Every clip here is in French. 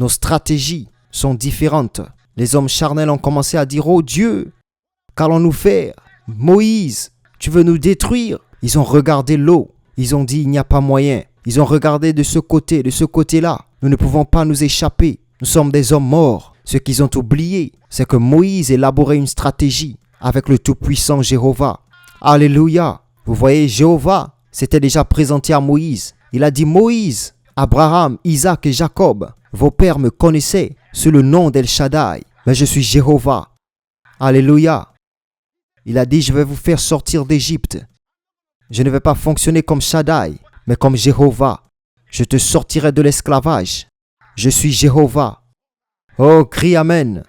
Nos stratégies sont différentes. Les hommes charnels ont commencé à dire « Oh Dieu, qu'allons-nous faire? Moïse, tu veux nous détruire ?» Ils ont regardé l'eau. Ils ont dit « Il n'y a pas moyen. » Ils ont regardé de ce côté-là. Nous ne pouvons pas nous échapper. Nous sommes des hommes morts. Ce qu'ils ont oublié, c'est que Moïse élaborait une stratégie avec le tout-puissant Jéhovah. Alléluia. Vous voyez, Jéhovah s'était déjà présenté à Moïse. Il a dit « Moïse, Abraham, Isaac et Jacob, vos pères me connaissaient sous le nom d'El Shaddai, mais je suis Jéhovah. » Alléluia. Il a dit « Je vais vous faire sortir d'Égypte. Je ne vais pas fonctionner comme Shaddai, mais comme Jéhovah. Je te sortirai de l'esclavage. Je suis Jéhovah. » Oh, crie Amen.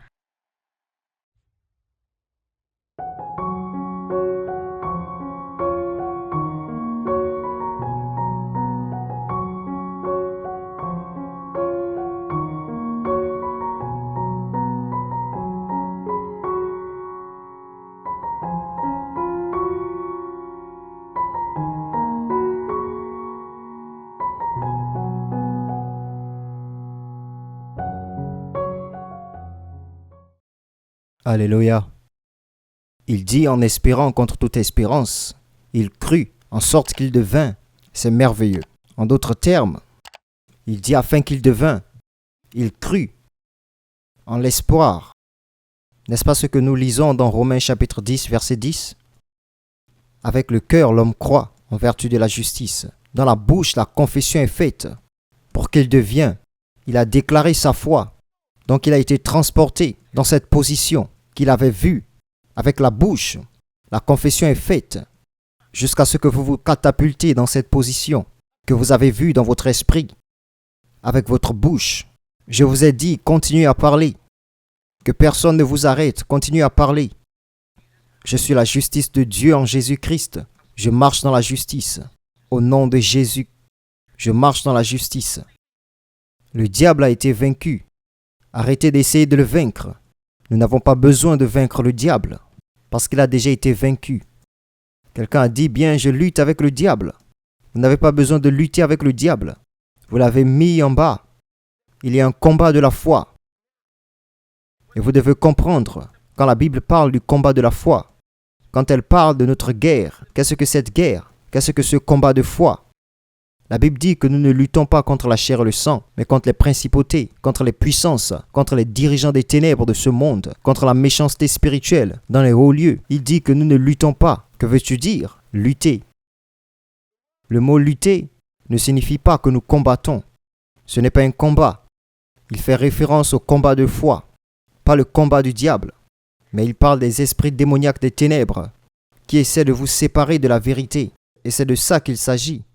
Alléluia. Il dit en espérant contre toute espérance. Il crut en sorte qu'il devint. C'est merveilleux. En d'autres termes, il dit afin qu'il devint. Il crut en l'espoir. N'est-ce pas ce que nous lisons dans Romains chapitre 10, verset 10? Avec le cœur, l'homme croit en vertu de la justice. Dans la bouche, la confession est faite pour qu'il devienne. Il a déclaré sa foi. Donc il a été transporté dans cette position qu'il avait vue avec la bouche. La confession est faite jusqu'à ce que vous vous catapultiez dans cette position que vous avez vue dans votre esprit avec votre bouche. Je vous ai dit, continuez à parler. Que personne ne vous arrête, continuez à parler. Je suis la justice de Dieu en Jésus-Christ. Je marche dans la justice. Au nom de Jésus, je marche dans la justice. Le diable a été vaincu. Arrêtez d'essayer de le vaincre. Nous n'avons pas besoin de vaincre le diable, parce qu'il a déjà été vaincu. Quelqu'un a dit, bien, je lutte avec le diable. Vous n'avez pas besoin de lutter avec le diable. Vous l'avez mis en bas. Il y a un combat de la foi. Et vous devez comprendre, quand la Bible parle du combat de la foi, quand elle parle de notre guerre, qu'est-ce que cette guerre? Qu'est-ce que ce combat de foi? La Bible dit que nous ne luttons pas contre la chair et le sang, mais contre les principautés, contre les puissances, contre les dirigeants des ténèbres de ce monde, contre la méchanceté spirituelle dans les hauts lieux. Il dit que nous ne luttons pas. Que veux-tu dire? Lutter. Le mot lutter ne signifie pas que nous combattons. Ce n'est pas un combat. Il fait référence au combat de foi, pas le combat du diable. Mais il parle des esprits démoniaques des ténèbres qui essaient de vous séparer de la vérité. Et c'est de ça qu'il s'agit.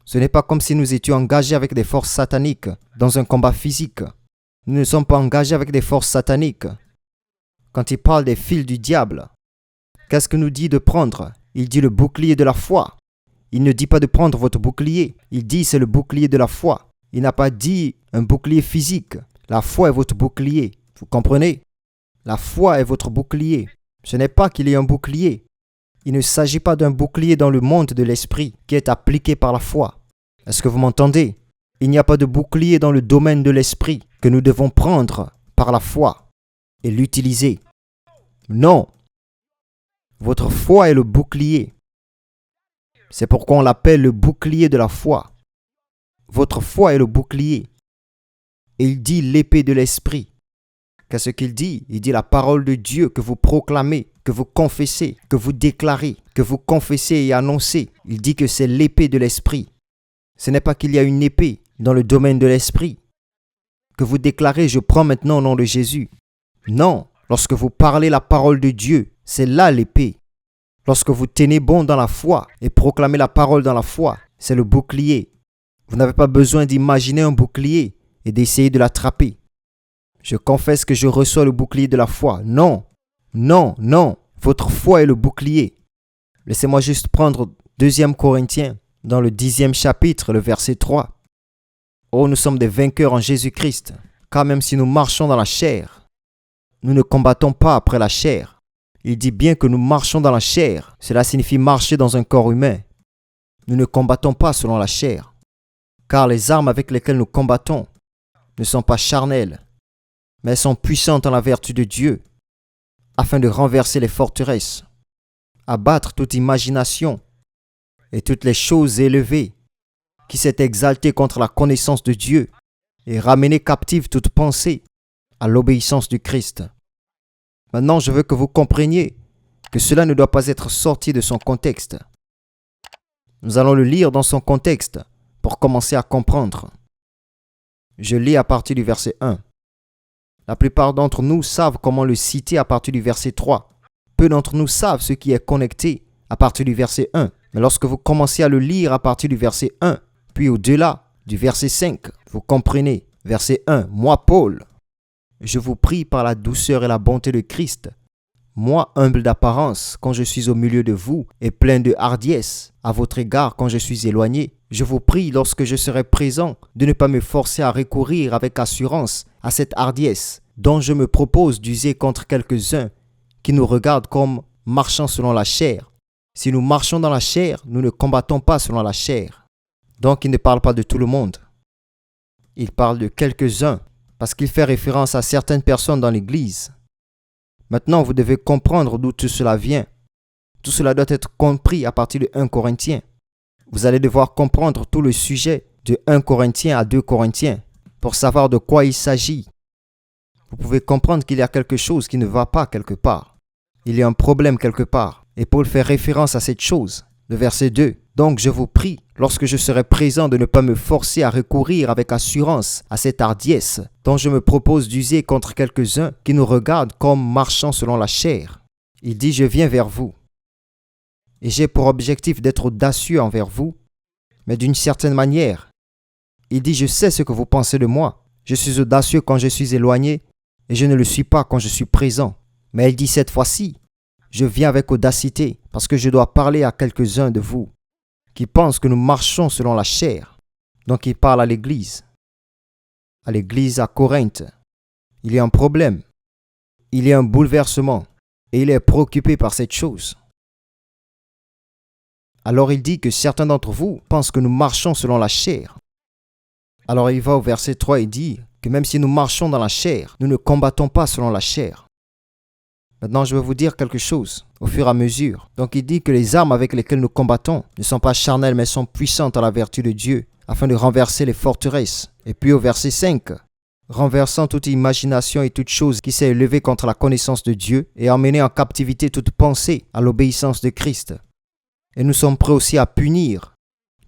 Ce n'est pas comme si nous étions engagés avec des forces sataniques dans un combat physique. Nous ne sommes pas engagés avec des forces sataniques. Quand il parle des fils du diable, qu'est-ce qu'il nous dit de prendre? Il dit le bouclier de la foi. Il ne dit pas de prendre votre bouclier. Il dit c'est le bouclier de la foi. Il n'a pas dit un bouclier physique. La foi est votre bouclier. Vous comprenez? La foi est votre bouclier. Ce n'est pas qu'il y ait un bouclier. Il ne s'agit pas d'un bouclier dans le monde de l'esprit qui est appliqué par la foi. Est-ce que vous m'entendez? Il n'y a pas de bouclier dans le domaine de l'esprit que nous devons prendre par la foi et l'utiliser. Non. Votre foi est le bouclier. C'est pourquoi on l'appelle le bouclier de la foi. Votre foi est le bouclier. Et il dit l'épée de l'esprit. Qu'est-ce qu'il dit? Il dit la parole de Dieu que vous proclamez, que vous confessez, que vous déclarez, que vous confessez et annoncez. Il dit que c'est l'épée de l'esprit. Ce n'est pas qu'il y a une épée dans le domaine de l'esprit que vous déclarez, je prends maintenant au nom de Jésus. Non, lorsque vous parlez la parole de Dieu, c'est là l'épée. Lorsque vous tenez bon dans la foi et proclamez la parole dans la foi, c'est le bouclier. Vous n'avez pas besoin d'imaginer un bouclier et d'essayer de l'attraper. Je confesse que je reçois le bouclier de la foi. Non, non, non. Votre foi est le bouclier. Laissez-moi juste prendre 2 Corinthiens, dans le 10e chapitre, le verset 3. Oh, nous sommes des vainqueurs en Jésus-Christ, car même si nous marchons dans la chair, nous ne combattons pas après la chair. Il dit bien que nous marchons dans la chair. Cela signifie marcher dans un corps humain. Nous ne combattons pas selon la chair, car les armes avec lesquelles nous combattons ne sont pas charnelles, mais elles sont puissantes en la vertu de Dieu, afin de renverser les forteresses, abattre toute imagination et toutes les choses élevées qui s'est exaltée contre la connaissance de Dieu et ramener captive toute pensée à l'obéissance du Christ. Maintenant, je veux que vous compreniez que cela ne doit pas être sorti de son contexte. Nous allons le lire dans son contexte pour commencer à comprendre. Je lis à partir du verset 1. La plupart d'entre nous savent comment le citer à partir du verset 3. Peu d'entre nous savent ce qui est connecté à partir du verset 1. Mais lorsque vous commencez à le lire à partir du verset 1, puis au-delà du verset 5, vous comprenez. Verset 1. Moi, Paul, je vous prie par la douceur et la bonté de Christ, moi humble d'apparence quand je suis au milieu de vous et plein de hardiesse à votre égard quand je suis éloigné, je vous prie lorsque je serai présent de ne pas me forcer à recourir avec assurance à cette hardiesse dont je me propose d'user contre quelques-uns qui nous regardent comme marchant selon la chair. Si nous marchons dans la chair, nous ne combattons pas selon la chair. Donc il ne parle pas de tout le monde. Il parle de quelques-uns parce qu'il fait référence à certaines personnes dans l'Église. Maintenant, vous devez comprendre d'où tout cela vient. Tout cela doit être compris à partir de 1 Corinthiens. Vous allez devoir comprendre tout le sujet de 1 Corinthiens à 2 Corinthiens pour savoir de quoi il s'agit. Vous pouvez comprendre qu'il y a quelque chose qui ne va pas quelque part. Il y a un problème quelque part. Et Paul fait référence à cette chose. Le verset 2. Donc je vous prie, lorsque je serai présent, de ne pas me forcer à recourir avec assurance à cette hardiesse dont je me propose d'user contre quelques-uns qui nous regardent comme marchant selon la chair. Il dit, je viens vers vous. Et j'ai pour objectif d'être audacieux envers vous, mais d'une certaine manière. Il dit, je sais ce que vous pensez de moi. Je suis audacieux quand je suis éloigné et je ne le suis pas quand je suis présent. Mais il dit cette fois-ci, je viens avec audacité parce que je dois parler à quelques-uns de vous qui pensent que nous marchons selon la chair. Donc il parle à l'église à Corinthe. Il y a un problème, il y a un bouleversement et il est préoccupé par cette chose. Alors il dit que certains d'entre vous pensent que nous marchons selon la chair. Alors il va au verset 3 et dit que même si nous marchons dans la chair, nous ne combattons pas selon la chair. Maintenant, je vais vous dire quelque chose au fur et à mesure. Donc, il dit que les armes avec lesquelles nous combattons ne sont pas charnelles, mais sont puissantes à la vertu de Dieu, afin de renverser les forteresses. Et puis au verset 5, renversant toute imagination et toute chose qui s'est élevée contre la connaissance de Dieu, et emmener en captivité toute pensée à l'obéissance de Christ. Et nous sommes prêts aussi à punir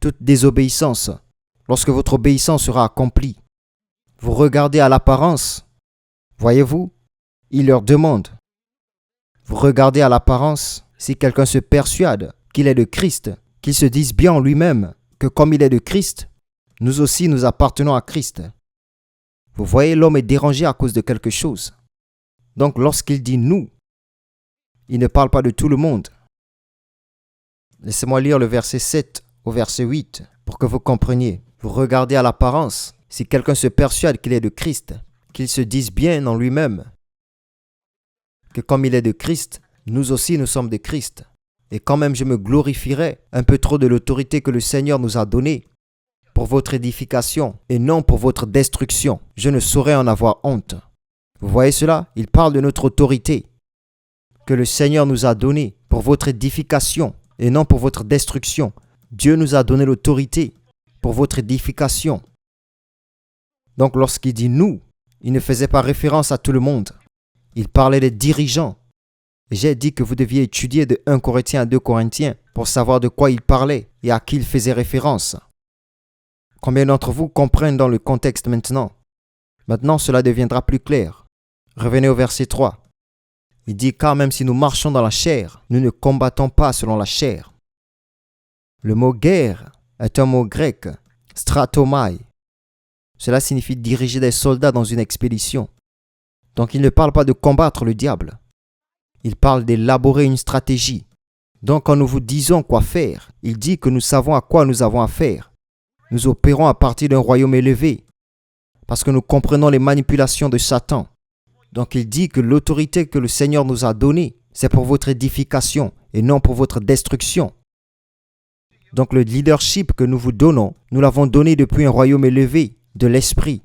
toute désobéissance lorsque votre obéissance sera accomplie. Vous regardez à l'apparence, voyez-vous, il leur demande. Vous regardez à l'apparence, si quelqu'un se persuade qu'il est de Christ, qu'il se dise bien en lui-même que comme il est de Christ, nous aussi nous appartenons à Christ. Vous voyez, l'homme est dérangé à cause de quelque chose. Donc lorsqu'il dit nous, il ne parle pas de tout le monde. Laissez-moi lire le verset 7 au verset 8 pour que vous compreniez. Vous regardez à l'apparence, si quelqu'un se persuade qu'il est de Christ, qu'il se dise bien en lui-même que comme il est de Christ, nous aussi nous sommes de Christ. Et quand même je me glorifierai un peu trop de l'autorité que le Seigneur nous a donnée pour votre édification et non pour votre destruction. Je ne saurais en avoir honte. Vous voyez cela? Il parle de notre autorité que le Seigneur nous a donnée pour votre édification et non pour votre destruction. Dieu nous a donné l'autorité pour votre édification. Donc lorsqu'il dit nous, il ne faisait pas référence à tout le monde. Il parlait des dirigeants. J'ai dit que vous deviez étudier de 1 Corinthiens à 2 Corinthiens pour savoir de quoi il parlait et à qui il faisait référence. Combien d'entre vous comprennent dans le contexte maintenant? Maintenant, cela deviendra plus clair. Revenez au verset 3. Il dit, car même si nous marchons dans la chair, nous ne combattons pas selon la chair. Le mot guerre est un mot grec, stratomai. Cela signifie diriger des soldats dans une expédition. Donc il ne parle pas de combattre le diable. Il parle d'élaborer une stratégie. Donc quand nous vous disons quoi faire, il dit que nous savons à quoi nous avons affaire. Nous opérons à partir d'un royaume élevé, parce que nous comprenons les manipulations de Satan. Donc il dit que l'autorité que le Seigneur nous a donnée, c'est pour votre édification et non pour votre destruction. Donc le leadership que nous vous donnons, nous l'avons donné depuis un royaume élevé de l'esprit.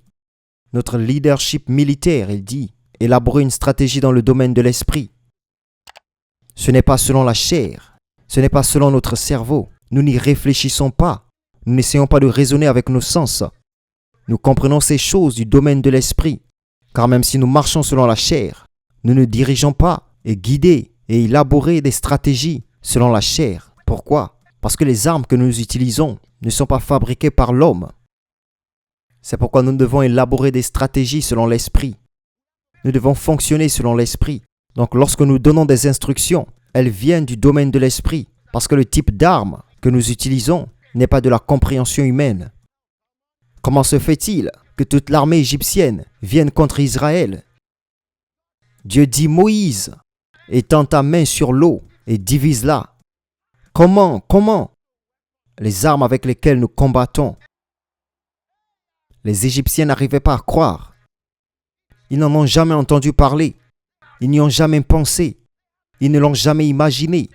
notre leadership militaire, il dit, élaborer une stratégie dans le domaine de l'esprit. Ce n'est pas selon la chair, ce n'est pas selon notre cerveau. Nous n'y réfléchissons pas, nous n'essayons pas de raisonner avec nos sens. Nous comprenons ces choses du domaine de l'esprit, car même si nous marchons selon la chair, nous ne dirigeons pas et guider et élaborer des stratégies selon la chair. Pourquoi? Parce que les armes que nous utilisons ne sont pas fabriquées par l'homme. C'est pourquoi nous devons élaborer des stratégies selon l'esprit. Nous devons fonctionner selon l'esprit. Donc lorsque nous donnons des instructions, elles viennent du domaine de l'esprit, parce que le type d'arme que nous utilisons n'est pas de la compréhension humaine. Comment se fait-il que toute l'armée égyptienne vienne contre Israël? Dieu dit Moïse, étends ta main sur l'eau et divise-la. Comment? Les armes avec lesquelles nous combattons. Les Égyptiens n'arrivaient pas à croire. Ils n'en ont jamais entendu parler. Ils n'y ont jamais pensé. Ils ne l'ont jamais imaginé.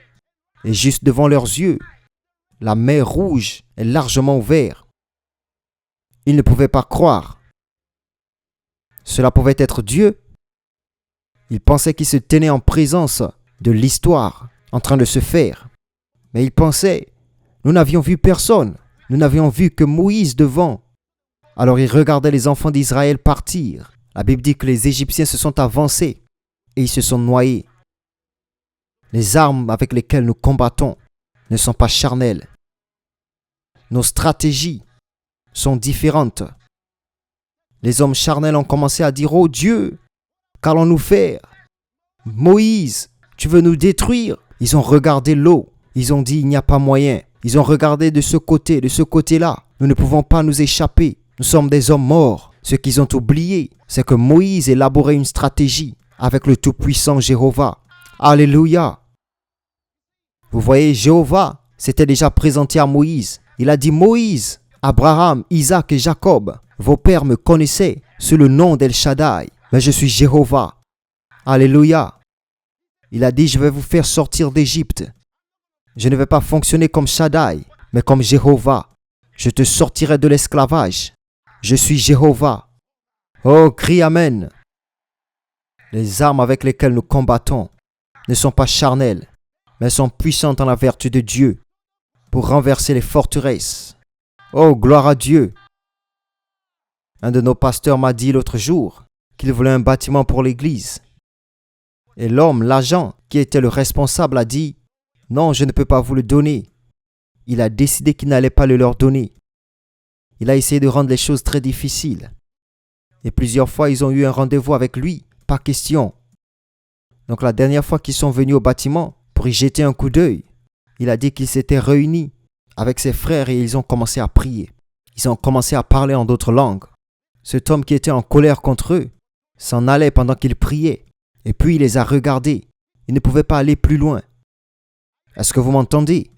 Et juste devant leurs yeux, la mer Rouge est largement ouverte. Ils ne pouvaient pas croire. Cela pouvait être Dieu. Ils pensaient qu'ils se tenaient en présence de l'histoire en train de se faire. Mais ils pensaient, nous n'avions vu personne. Nous n'avions vu que Moïse devant. Alors ils regardaient les enfants d'Israël partir. La Bible dit que les Égyptiens se sont avancés et ils se sont noyés. Les armes avec lesquelles nous combattons ne sont pas charnelles. Nos stratégies sont différentes. Les hommes charnels ont commencé à dire « Oh Dieu, qu'allons-nous faire? Moïse, tu veux nous détruire ?» Ils ont regardé l'eau. Ils ont dit « Il n'y a pas moyen. » Ils ont regardé de ce côté, de ce côté-là. Nous ne pouvons pas nous échapper. Nous sommes des hommes morts. Ce qu'ils ont oublié, c'est que Moïse élaborait une stratégie avec le Tout-Puissant Jéhovah. Alléluia. Vous voyez, Jéhovah s'était déjà présenté à Moïse. Il a dit, Moïse, Abraham, Isaac et Jacob, vos pères me connaissaient sous le nom d'El Shaddai, mais je suis Jéhovah. Alléluia. Il a dit, je vais vous faire sortir d'Égypte. Je ne vais pas fonctionner comme Shaddai, mais comme Jéhovah. Je te sortirai de l'esclavage. Je suis Jéhovah. Oh, crie Amen. Les armes avec lesquelles nous combattons ne sont pas charnelles, mais sont puissantes en la vertu de Dieu pour renverser les forteresses. Oh, gloire à Dieu. Un de nos pasteurs m'a dit l'autre jour qu'il voulait un bâtiment pour l'église. Et l'homme, l'agent, qui était le responsable, a dit « Non, je ne peux pas vous le donner. » Il a décidé qu'il n'allait pas le leur donner. Il a essayé de rendre les choses très difficiles. Et plusieurs fois, ils ont eu un rendez-vous avec lui. Pas question. Donc la dernière fois qu'ils sont venus au bâtiment pour y jeter un coup d'œil, il a dit qu'ils s'étaient réunis avec ses frères et ils ont commencé à prier. Ils ont commencé à parler en d'autres langues. Cet homme qui était en colère contre eux s'en allait pendant qu'ils priaient. Et puis il les a regardés. Il ne pouvait pas aller plus loin. Est-ce que vous m'entendez?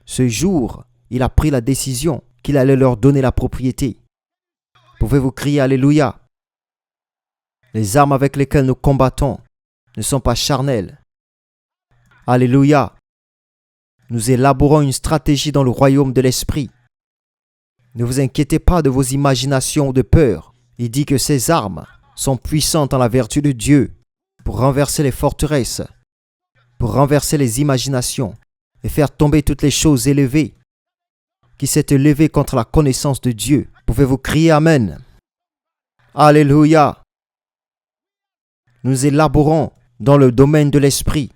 Ce jour, il a pris la décision qu'il allait leur donner la propriété. Pouvez-vous crier Alléluia? Les armes avec lesquelles nous combattons ne sont pas charnelles. Alléluia. Nous élaborons une stratégie dans le royaume de l'esprit. Ne vous inquiétez pas de vos imaginations ou de peur. Il dit que ces armes sont puissantes en la vertu de Dieu pour renverser les forteresses, pour renverser les imaginations et faire tomber toutes les choses élevées qui s'est élevé contre la connaissance de Dieu. Pouvez-vous crier Amen? Alléluia. Nous élaborons dans le domaine de l'esprit.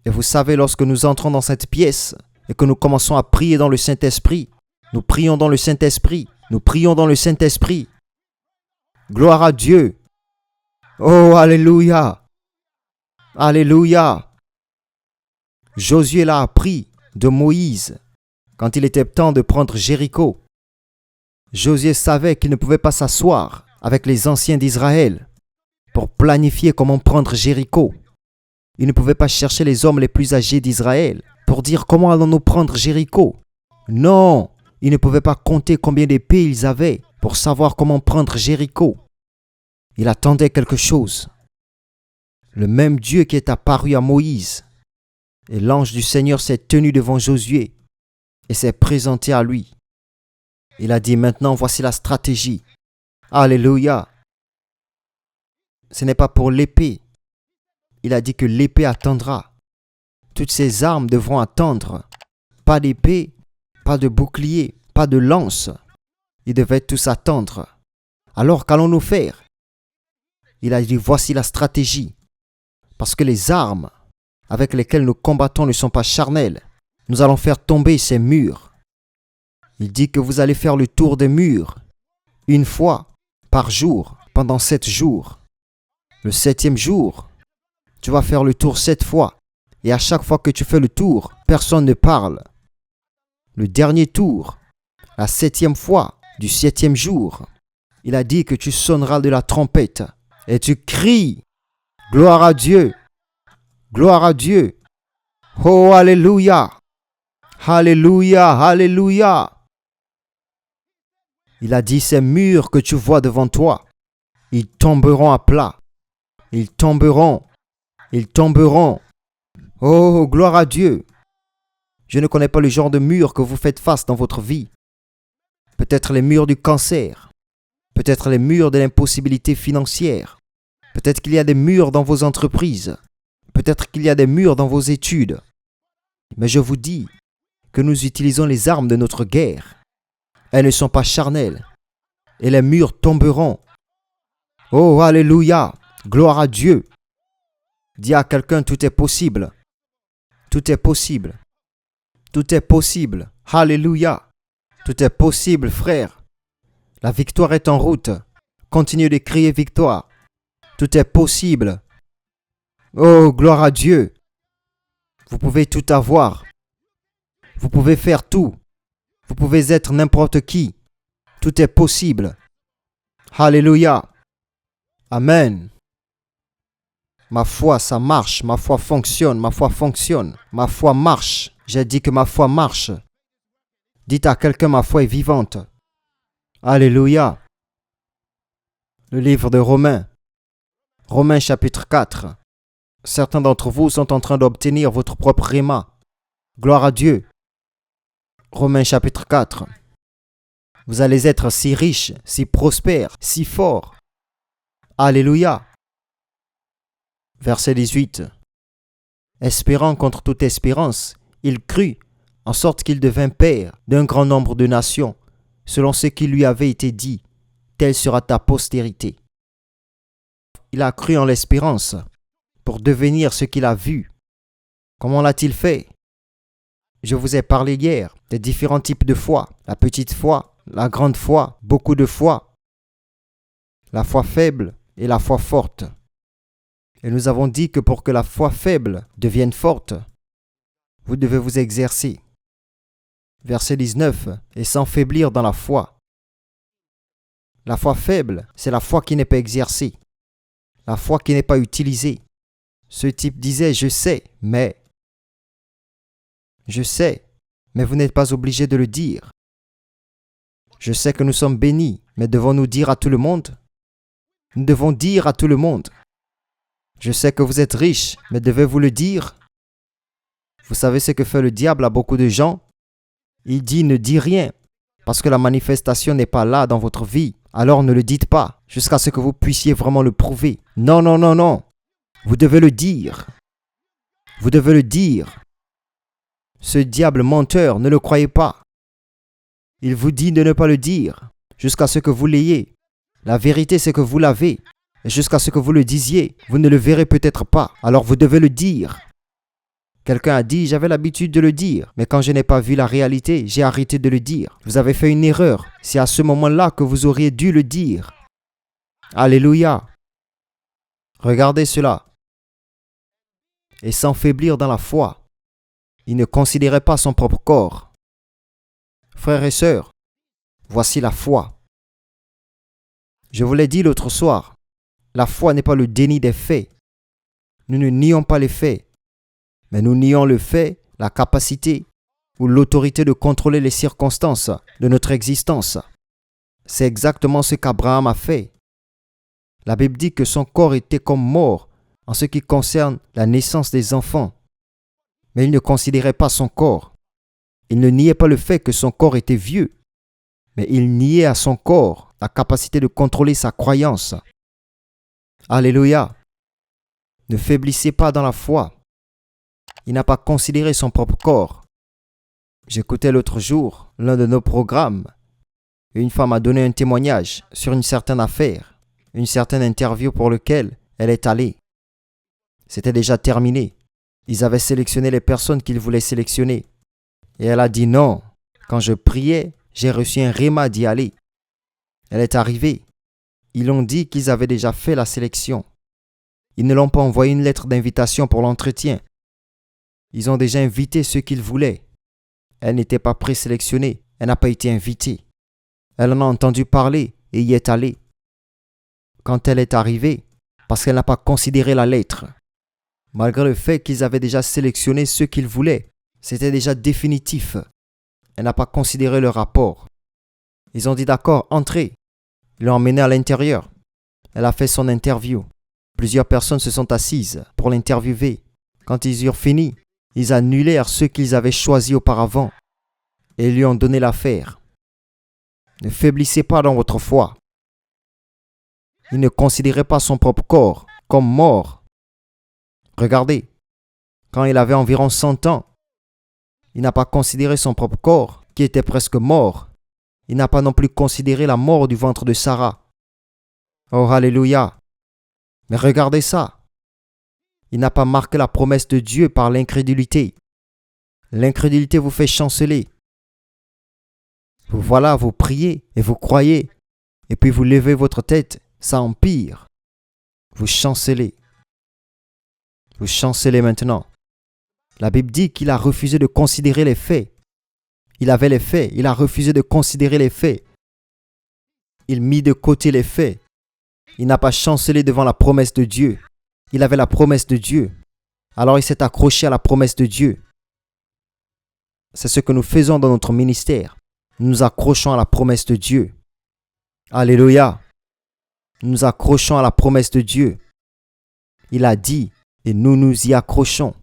Et vous savez, lorsque nous entrons dans cette pièce et que nous commençons à prier dans le Saint-Esprit, nous prions dans le Saint-Esprit, nous prions dans le Saint-Esprit. Gloire à Dieu. Oh, Alléluia. Alléluia. Josué l'a appris de Moïse quand il était temps de prendre Jéricho. Josué savait qu'il ne pouvait pas s'asseoir avec les anciens d'Israël pour planifier comment prendre Jéricho. Il ne pouvait pas chercher les hommes les plus âgés d'Israël pour dire comment allons-nous prendre Jéricho. Non, il ne pouvait pas compter combien d'épées ils avaient pour savoir comment prendre Jéricho. Il attendait quelque chose. Le même Dieu qui est apparu à Moïse. Et l'ange du Seigneur s'est tenu devant Josué et s'est présenté à lui. Il a dit, maintenant voici la stratégie. Alléluia. Ce n'est pas pour l'épée. Il a dit que l'épée attendra. Toutes ces armes devront attendre. Pas d'épée, pas de bouclier, pas de lance. Ils devaient tous attendre. Alors qu'allons-nous faire? Il a dit, voici la stratégie. Parce que les armes avec lesquelles nous combattons ne sont pas charnelles. Nous allons faire tomber ces murs. Il dit que vous allez faire le tour des murs une fois par jour pendant 7 jours. Le 7e jour, tu vas faire le tour 7 fois. Et à chaque fois que tu fais le tour, personne ne parle. Le dernier tour, la 7e fois du 7e jour, il a dit que tu sonneras de la trompette et tu cries « Gloire à Dieu! Gloire à Dieu! Oh, Alléluia! Alléluia! Alléluia! » Il a dit, ces murs que tu vois devant toi, ils tomberont à plat. Ils tomberont. Ils tomberont. Oh, gloire à Dieu. Je ne connais pas le genre de murs que vous faites face dans votre vie. Peut-être les murs du cancer. Peut-être les murs de l'impossibilité financière. Peut-être qu'il y a des murs dans vos entreprises. Peut-être qu'il y a des murs dans vos études. Mais je vous dis que nous utilisons les armes de notre guerre. Elles ne sont pas charnelles. Et les murs tomberont. Oh, alléluia! Gloire à Dieu! Dis à quelqu'un, tout est possible. Tout est possible. Tout est possible. Alléluia! Tout est possible, frère. La victoire est en route. Continue de crier victoire. Tout est possible. Oh, gloire à Dieu! Vous pouvez tout avoir. Vous pouvez faire tout. Vous pouvez être n'importe qui. Tout est possible. Alléluia. Amen. Ma foi, ça marche. Ma foi fonctionne. Ma foi fonctionne. Ma foi marche. J'ai dit que ma foi marche. Dites à quelqu'un, ma foi est vivante. Alléluia. Le livre de Romains. Romains chapitre 4. Certains d'entre vous sont en train d'obtenir votre propre réma. Gloire à Dieu. Romains chapitre 4. Vous allez être si riches, si prospères, si forts. Alléluia. Verset 18. Espérant contre toute espérance, il crut, en sorte qu'il devint père d'un grand nombre de nations, selon ce qui lui avait été dit, telle sera ta postérité. Il a cru en l'espérance pour devenir ce qu'il a vu. Comment l'a-t-il fait? Je vous ai parlé hier des différents types de foi. La petite foi, la grande foi, beaucoup de foi. La foi faible et la foi forte. Et nous avons dit que pour que la foi faible devienne forte, vous devez vous exercer. Verset 19. Et sans faiblir dans la foi. La foi faible, c'est la foi qui n'est pas exercée. La foi qui n'est pas utilisée. Ce type disait, je sais, mais vous n'êtes pas obligé de le dire. Je sais que nous sommes bénis, mais devons-nous dire à tout le monde? Nous devons dire à tout le monde. Je sais que vous êtes riches, mais devez-vous le dire? Vous savez ce que fait le diable à beaucoup de gens? Il dit ne dis rien, parce que la manifestation n'est pas là dans votre vie. Alors ne le dites pas, jusqu'à ce que vous puissiez vraiment le prouver. Non, non, non, non. Vous devez le dire. Vous devez le dire. Ce diable menteur, ne le croyez pas. Il vous dit de ne pas le dire, jusqu'à ce que vous l'ayez. La vérité, c'est que vous l'avez. Et jusqu'à ce que vous le disiez, vous ne le verrez peut-être pas. Alors vous devez le dire. Quelqu'un a dit, j'avais l'habitude de le dire, mais quand je n'ai pas vu la réalité, j'ai arrêté de le dire. Vous avez fait une erreur. C'est à ce moment-là que vous auriez dû le dire. Alléluia. Regardez cela. Et sans faiblir dans la foi, il ne considérait pas son propre corps. Frères et sœurs, voici la foi. Je vous l'ai dit l'autre soir, la foi n'est pas le déni des faits. Nous ne nions pas les faits, mais nous nions le fait, la capacité ou l'autorité de contrôler les circonstances de notre existence. C'est exactement ce qu'Abraham a fait. La Bible dit que son corps était comme mort en ce qui concerne la naissance des enfants. Mais il ne considérait pas son corps. Il ne niait pas le fait que son corps était vieux. Mais il niait à son corps la capacité de contrôler sa croyance. Alléluia. Ne faiblissez pas dans la foi. Il n'a pas considéré son propre corps. J'écoutais l'autre jour l'un de nos programmes. Et une femme a donné un témoignage sur une certaine affaire, une certaine interview pour laquelle elle est allée. C'était déjà terminé. Ils avaient sélectionné les personnes qu'ils voulaient sélectionner. Et elle a dit non. Quand je priais, j'ai reçu un rhéma d'y aller. Elle est arrivée. Ils ont dit qu'ils avaient déjà fait la sélection. Ils ne l'ont pas envoyé une lettre d'invitation pour l'entretien. Ils ont déjà invité ceux qu'ils voulaient. Elle n'était pas présélectionnée. Elle n'a pas été invitée. Elle en a entendu parler et y est allée. Quand elle est arrivée, parce qu'elle n'a pas considéré la lettre, malgré le fait qu'ils avaient déjà sélectionné ceux qu'ils voulaient, c'était déjà définitif. Elle n'a pas considéré le rapport. Ils ont dit d'accord, entrez. Ils l'ont emmenée à l'intérieur. Elle a fait son interview. Plusieurs personnes se sont assises pour l'interviewer. Quand ils eurent fini, ils annulèrent ceux qu'ils avaient choisis auparavant et lui ont donné l'affaire. Ne faiblissez pas dans votre foi. Il ne considérait pas son propre corps comme mort. Regardez, quand il avait environ 100 ans, il n'a pas considéré son propre corps qui était presque mort. Il n'a pas non plus considéré la mort du ventre de Sarah. Oh, alléluia! Mais regardez ça. Il n'a pas marqué la promesse de Dieu par l'incrédulité. L'incrédulité vous fait chanceler. Vous voilà, vous priez et vous croyez. Et puis vous levez votre tête, ça empire. Vous chancelez. Vous chancelez maintenant. La Bible dit qu'il a refusé de considérer les faits. Il avait les faits, il a refusé de considérer les faits. Il mit de côté les faits. Il n'a pas chancelé devant la promesse de Dieu. Il avait la promesse de Dieu. Alors il s'est accroché à la promesse de Dieu. C'est ce que nous faisons dans notre ministère. Nous nous accrochons à la promesse de Dieu. Alléluia. Nous nous accrochons à la promesse de Dieu. Il a dit et nous nous y accrochons.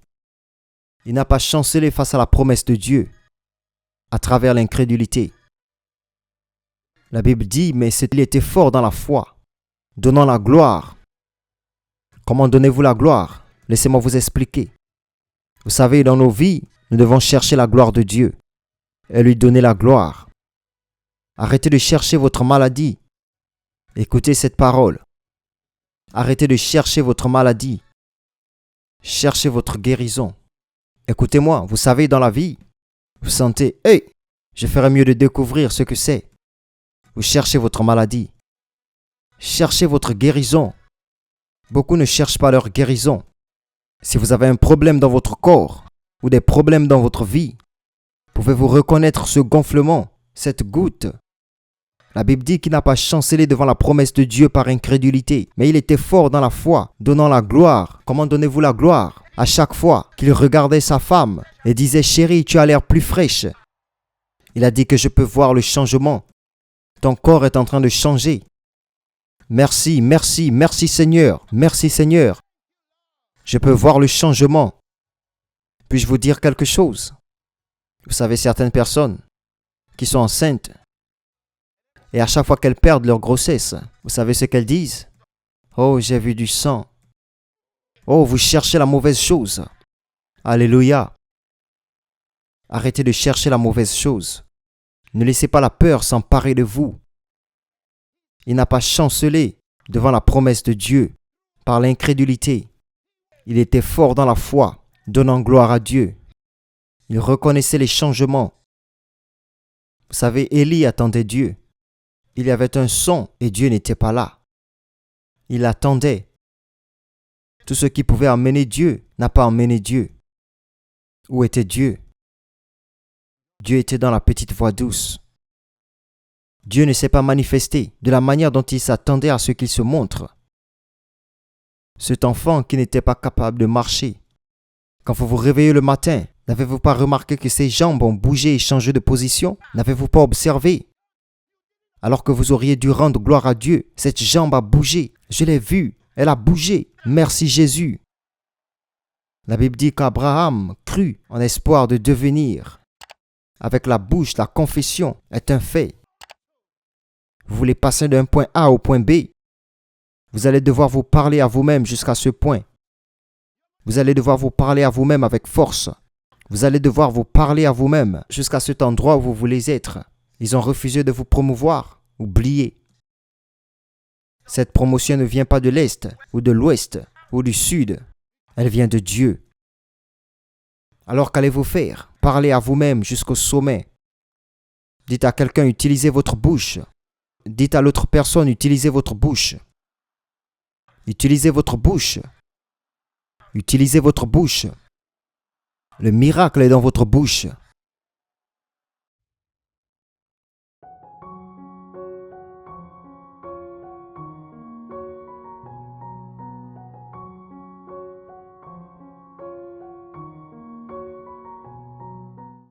Il n'a pas chancelé face à la promesse de Dieu à travers l'incrédulité. La Bible dit, mais il était fort dans la foi, donnant la gloire. Comment donnez-vous la gloire? Laissez-moi vous expliquer. Vous savez, dans nos vies, nous devons chercher la gloire de Dieu et lui donner la gloire. Arrêtez de chercher votre maladie. Écoutez cette parole. Arrêtez de chercher votre maladie. Cherchez votre guérison. Écoutez-moi, vous savez, dans la vie, vous sentez, hey, je ferais mieux de découvrir ce que c'est. Vous cherchez votre maladie. Cherchez votre guérison. Beaucoup ne cherchent pas leur guérison. Si vous avez un problème dans votre corps ou des problèmes dans votre vie, pouvez-vous reconnaître ce gonflement, cette goutte? La Bible dit qu'il n'a pas chancelé devant la promesse de Dieu par incrédulité, mais il était fort dans la foi, donnant la gloire. Comment donnez-vous la gloire? À chaque fois qu'il regardait sa femme et disait « Chérie, tu as l'air plus fraîche », il a dit que je peux voir le changement. Ton corps est en train de changer. Merci, merci, merci Seigneur, merci Seigneur. Je peux voir le changement. Puis-je vous dire quelque chose? Vous savez, certaines personnes qui sont enceintes, et à chaque fois qu'elles perdent leur grossesse, vous savez ce qu'elles disent? Oh, j'ai vu du sang. Oh, vous cherchez la mauvaise chose. Alléluia. Arrêtez de chercher la mauvaise chose. Ne laissez pas la peur s'emparer de vous. Il n'a pas chancelé devant la promesse de Dieu par l'incrédulité. Il était fort dans la foi, donnant gloire à Dieu. Il reconnaissait les changements. Vous savez, Élie attendait Dieu. Il y avait un son et Dieu n'était pas là. Il attendait. Tout ce qui pouvait emmener Dieu n'a pas emmené Dieu. Où était Dieu? Dieu était dans la petite voix douce. Dieu ne s'est pas manifesté de la manière dont il s'attendait à ce qu'il se montre. Cet enfant qui n'était pas capable de marcher. Quand vous vous réveillez le matin, n'avez-vous pas remarqué que ses jambes ont bougé et changé de position? N'avez-vous pas observé? Alors que vous auriez dû rendre gloire à Dieu, cette jambe a bougé. Je l'ai vue, elle a bougé. Merci Jésus. La Bible dit qu'Abraham crut en espoir de devenir. Avec la bouche, la confession est un fait. Vous voulez passer d'un point A au point B. Vous allez devoir vous parler à vous-même jusqu'à ce point. Vous allez devoir vous parler à vous-même avec force. Vous allez devoir vous parler à vous-même jusqu'à cet endroit où vous voulez être. Ils ont refusé de vous promouvoir. Oubliez. Cette promotion ne vient pas de l'Est ou de l'Ouest ou du Sud. Elle vient de Dieu. Alors qu'allez-vous faire? Parlez à vous-même jusqu'au sommet. Dites à quelqu'un, utilisez votre bouche. Dites à l'autre personne, utilisez votre bouche. Utilisez votre bouche. Utilisez votre bouche. Le miracle est dans votre bouche.